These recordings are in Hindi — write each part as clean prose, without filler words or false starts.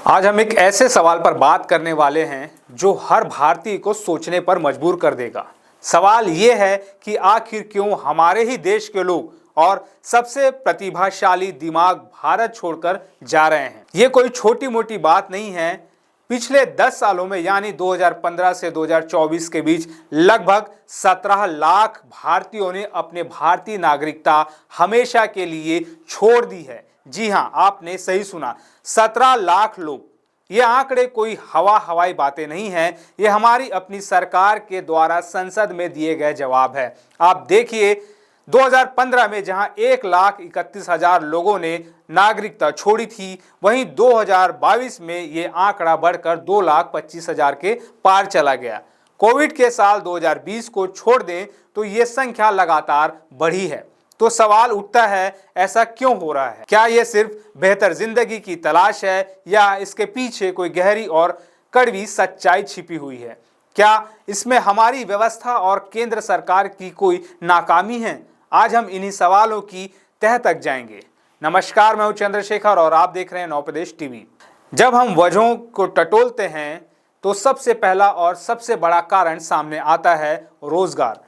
आज हम एक ऐसे सवाल पर बात करने वाले हैं जो हर भारतीय को सोचने पर मजबूर कर देगा। सवाल ये है कि आखिर क्यों हमारे ही देश के लोग और सबसे प्रतिभाशाली दिमाग भारत छोड़कर जा रहे हैं। ये कोई छोटी मोटी बात नहीं है। पिछले 10 सालों में यानी 2015 से 2024 के बीच लगभग 17 लाख भारतीयों ने अपने भारतीय नागरिकता हमेशा के लिए छोड़ दी है। जी हां, आपने सही सुना, 17 लाख लोग। ये आंकड़े कोई हवाई बातें नहीं हैं, ये हमारी अपनी सरकार के द्वारा संसद में दिए गए जवाब है। आप देखिए, 2015 में जहां 1,31,000 लोगों ने नागरिकता छोड़ी थी, वहीं 2022 में ये आंकड़ा बढ़कर 2,25,000 के पार चला गया। कोविड के साल 2020 को छोड़ दें तो ये संख्या लगातार बढ़ी है। तो सवाल उठता है, ऐसा क्यों हो रहा है? क्या यह सिर्फ बेहतर जिंदगी की तलाश है या इसके पीछे कोई गहरी और कड़वी सच्चाई छिपी हुई है? क्या इसमें हमारी व्यवस्था और केंद्र सरकार की कोई नाकामी है? आज हम इन्हीं सवालों की तह तक जाएंगे। नमस्कार, मैं हूं चंद्रशेखर और आप देख रहे हैं नवप्रदेश टीवी। जब हम वजहों को टटोलते हैं तो सबसे पहला और सबसे बड़ा कारण सामने आता है रोजगार।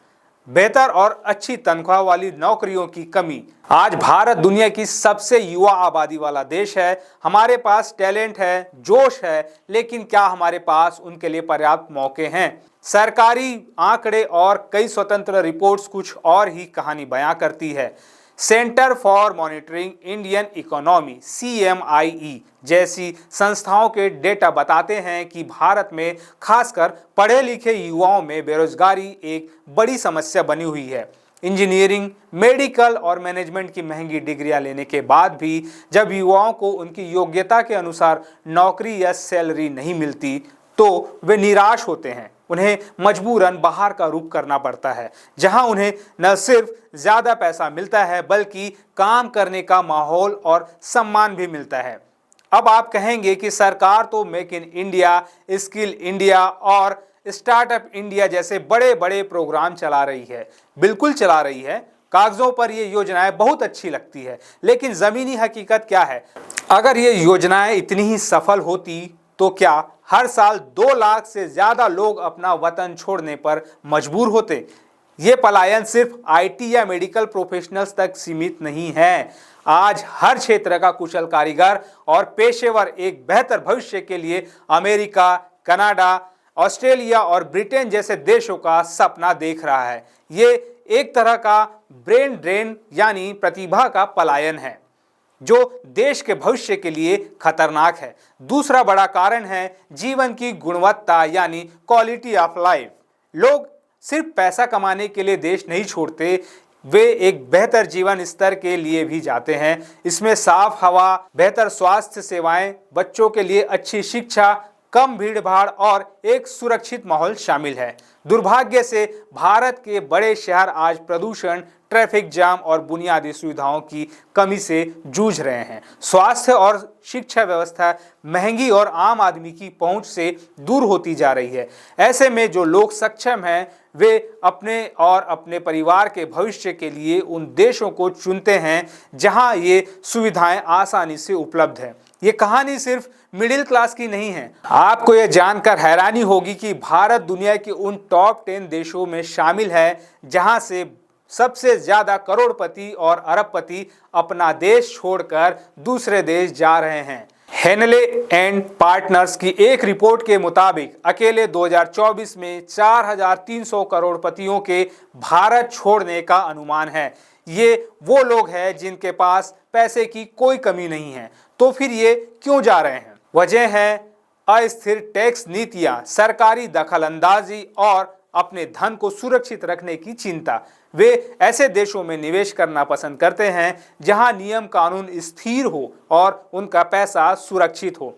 बेहतर और अच्छी तनख्वाह वाली नौकरियों की कमी। आज भारत दुनिया की सबसे युवा आबादी वाला देश है। हमारे पास टैलेंट है, जोश है, लेकिन क्या हमारे पास उनके लिए पर्याप्त मौके हैं? सरकारी आंकड़े और कई स्वतंत्र रिपोर्ट्स कुछ और ही कहानी बयां करती है। Centre for monitoring Indian economy CMIE जैसी संस्थाओं के डेटा बताते हैं कि भारत में खासकर पढ़े लिखे युवाओं में बेरोजगारी एक बड़ी समस्या बनी हुई है। इंजीनियरिंग, मेडिकल और मैनेजमेंट की महंगी डिग्रियां लेने के बाद भी जब युवाओं को उनकी योग्यता के अनुसार नौकरी या सैलरी नहीं मिलती तो वे निराश होते हैं। उन्हें मजबूरन बाहर का रुख करना पड़ता है, जहां उन्हें न सिर्फ ज्यादा पैसा मिलता है बल्कि काम करने का माहौल और सम्मान भी मिलता है। अब आप कहेंगे कि सरकार तो make in India, skill India और स्टार्टअप इंडिया जैसे बड़े बड़े प्रोग्राम चला रही है। बिल्कुल चला रही है, कागजों पर ये योजनाएं बहुत अच्छी लगती है, लेकिन जमीनी हकीकत क्या है? अगर ये योजनाएं इतनी ही सफल होती तो क्या हर साल 2 लाख से ज्यादा लोग अपना वतन छोड़ने पर मजबूर होते? ये पलायन सिर्फ IT या मेडिकल प्रोफेशनल्स तक सीमित नहीं है। आज हर क्षेत्र का कुशल कारीगर और पेशेवर एक बेहतर भविष्य के लिए अमेरिका, कनाडा, ऑस्ट्रेलिया और ब्रिटेन जैसे देशों का सपना देख रहा है। ये एक तरह का ब्रेन ड्रेन यानी प्रतिभा का पलायन है, जो देश के भविष्य के लिए खतरनाक है। दूसरा बड़ा कारण है जीवन की गुणवत्ता यानी क्वालिटी ऑफ लाइफ। लोग सिर्फ पैसा कमाने के लिए देश नहीं छोड़ते, वे एक बेहतर जीवन स्तर के लिए भी जाते हैं। इसमें साफ हवा, बेहतर स्वास्थ्य सेवाएं, बच्चों के लिए अच्छी शिक्षा, कम भीड़ भाड़ और एक सुरक्षित माहौल शामिल है। दुर्भाग्य से भारत के बड़े शहर आज प्रदूषण, ट्रैफिक जाम और बुनियादी सुविधाओं की कमी से जूझ रहे हैं। स्वास्थ्य और शिक्षा व्यवस्था महंगी और आम आदमी की पहुंच से दूर होती जा रही है। ऐसे में जो लोग सक्षम हैं वे अपने और अपने परिवार के भविष्य के लिए उन देशों को चुनते हैं जहां ये सुविधाएं आसानी से उपलब्ध हैं। ये कहानी सिर्फ मिडिल क्लास की नहीं है। आपको यह जानकर हैरानी होगी कि भारत दुनिया के उन टॉप 10 देशों में शामिल है जहां से सबसे ज्यादा करोड़पति और अरबपति अपना देश छोड़कर दूसरे देश जा रहे हैं। हेनले एंड पार्टनर्स की एक रिपोर्ट के मुताबिक अकेले 2024 में 4,300 करोड़पतियों के भारत छोड़ने का अनुमान है। ये वो लोग हैं जिनके पास पैसे की कोई कमी नहीं है। तो फिर ये क्यों जा रहे हैं? वजह है अस्थिर टैक्स नीतियां, सरकारी दखलंदाजी और अपने धन को सुरक्षित रखने की चिंता। वे ऐसे देशों में निवेश करना पसंद करते हैं जहां नियम कानून स्थिर हो और उनका पैसा सुरक्षित हो।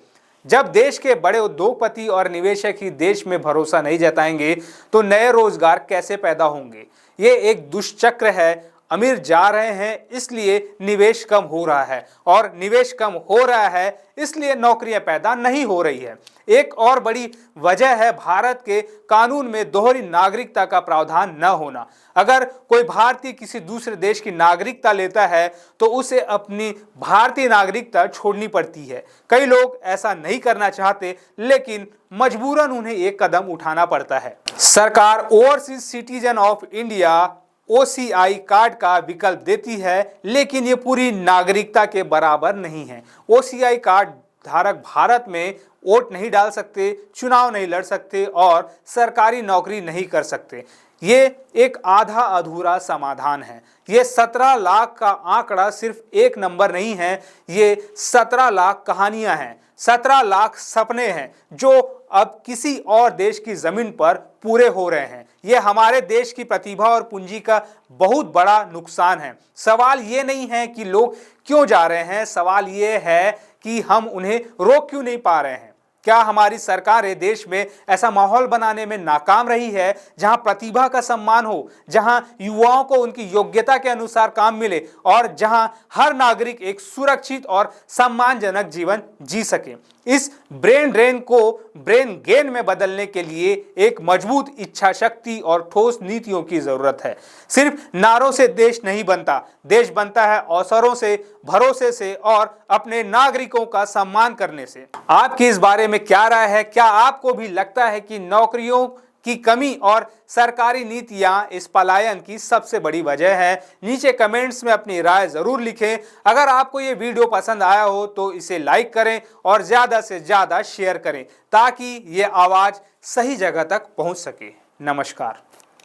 जब देश के बड़े उद्योगपति और निवेशक ही देश में भरोसा नहीं जताएंगे तो नए रोजगार कैसे पैदा होंगे? ये एक दुष्चक्र है। अमीर जा रहे हैं इसलिए निवेश कम हो रहा है, और निवेश कम हो रहा है इसलिए नौकरियां पैदा नहीं हो रही है। एक और बड़ी वजह है भारत के कानून में दोहरी नागरिकता का प्रावधान न होना। अगर कोई भारतीय किसी दूसरे देश की नागरिकता लेता है तो उसे अपनी भारतीय नागरिकता छोड़नी पड़ती है। कई लोग ऐसा नहीं करना चाहते, लेकिन मजबूरन उन्हें एक कदम उठाना पड़ता है। सरकार overseas citizen of India OCI card का विकल्प देती है, लेकिन ये पूरी नागरिकता के बराबर नहीं है। OCI कार्ड धारक भारत में वोट नहीं डाल सकते, चुनाव नहीं लड़ सकते और सरकारी नौकरी नहीं कर सकते। ये एक आधा अधूरा समाधान है। ये 17 लाख का आंकड़ा सिर्फ एक नंबर नहीं है, ये 17 लाख कहानियां हैं, 17 लाख सपने हैं जो अब किसी और देश की जमीन पर पूरे हो रहे हैं। ये हमारे देश की प्रतिभा और पूंजी का बहुत बड़ा नुकसान है। सवाल ये नहीं है कि लोग क्यों जा रहे हैं, सवाल ये है कि हम उन्हें रोक क्यों नहीं पा रहे हैं। क्या हमारी सरकारें देश में ऐसा माहौल बनाने में नाकाम रही है जहां प्रतिभा का सम्मान हो, जहां युवाओं को उनकी योग्यता के अनुसार काम मिले और जहां हर नागरिक एक सुरक्षित और सम्मानजनक जीवन जी सके। इस ब्रेन ड्रेन को ब्रेन गेन में बदलने के लिए एक मजबूत इच्छा शक्ति और ठोस नीतियों की जरूरत है। सिर्फ नारों से देश नहीं बनता, देश बनता है अवसरों से, भरोसे से और अपने नागरिकों का सम्मान करने से। आपकी इस बारे में क्या राय है? क्या आपको भी लगता है कि नौकरियों की कमी और सरकारी नीतियां इस पलायन की सबसे बड़ी वजह है? नीचे कमेंट्स में अपनी राय जरूर लिखें। अगर आपको ये वीडियो पसंद आया हो तो इसे लाइक करें और ज्यादा से ज्यादा शेयर करें ताकि ये आवाज सही जगह तक पहुंच सके। नमस्कार।